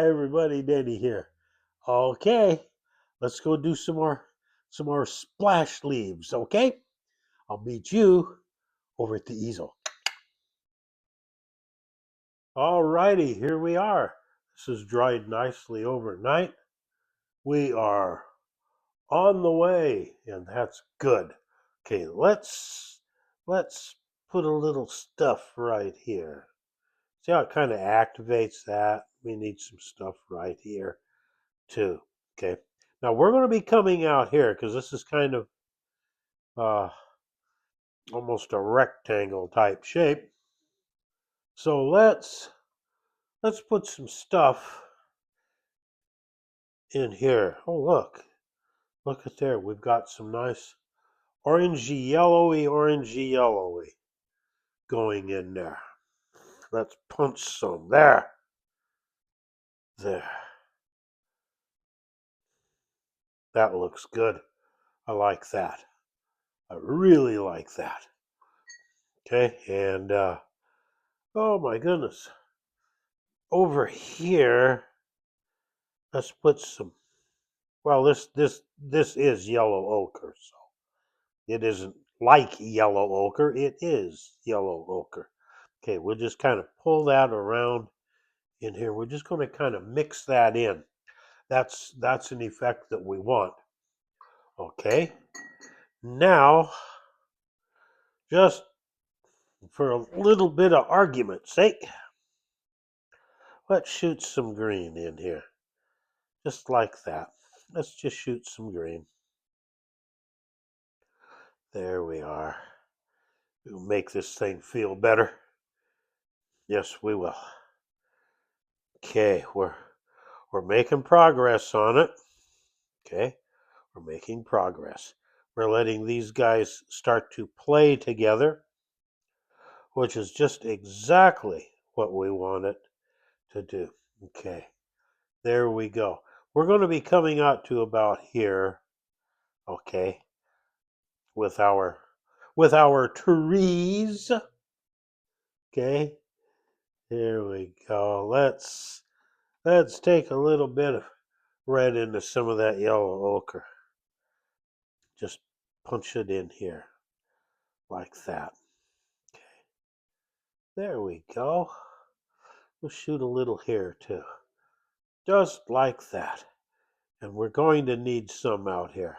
Hi everybody, Danny here. Okay, let's go do some more splash leaves, okay? I'll meet you over at the easel. Alrighty, here we are. This is dried nicely overnight. We are on the way, and that's good. Okay, let's put a little stuff right here. See how it kind of activates that? We need some stuff right here too. Okay. Now we're going to be coming out here because this is kind of uh, almost a rectangle type shape. So let's put some stuff in here. Oh look at there. We've got some nice orangey yellowy going in there. Let's punch some there. That looks good. I like that. I really like that. Okay, and oh my goodness, over here, let's put some. Well, this is yellow ochre, so it isn't like yellow ochre. It is yellow ochre. Okay, we'll just kind of pull that around in here. We're just going to kind of mix that in. That's an effect that we want. Okay, now just for a little bit of argument's sake, let's shoot some green in here. Just like that. Let's just shoot some green. There we are. We'll make this thing feel better. Yes, we will. Okay, we're making progress on it. Okay, we're making progress. We're letting these guys start to play together, which is just exactly what we want it to do. Okay, there we go. We're going to be coming out to about here. Okay, with our trees. Okay, here we go. Let's take a little bit of red into some of that yellow ochre. Just punch it in here like that. Okay, there we go. We'll shoot a little here too, just like that. And we're going to need some out here.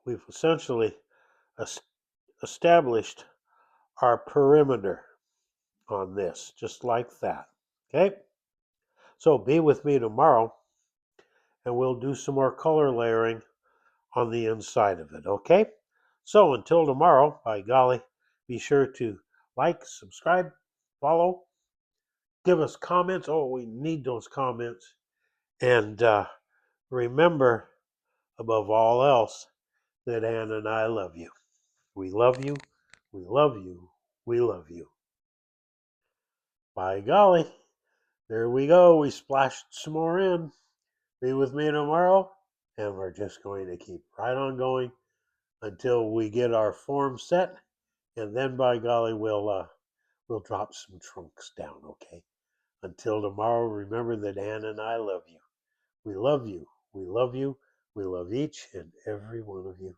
We've essentially established our perimeter on this, just like that. Okay, so be with me tomorrow and we'll do some more color layering on the inside of it. Okay, so until tomorrow, by golly, be sure to like, subscribe, follow, give us comments. Oh, we need those comments. And remember, above all else, that Ann and I love you. We love you. We love you. We love you. By golly, there we go. We splashed some more in. Be with me tomorrow, and we're just going to keep right on going until we get our form set, and then by golly, we'll drop some trunks down. Okay. Until tomorrow, remember that Ann and I love you. We love you. We love you. We love each and every one of you.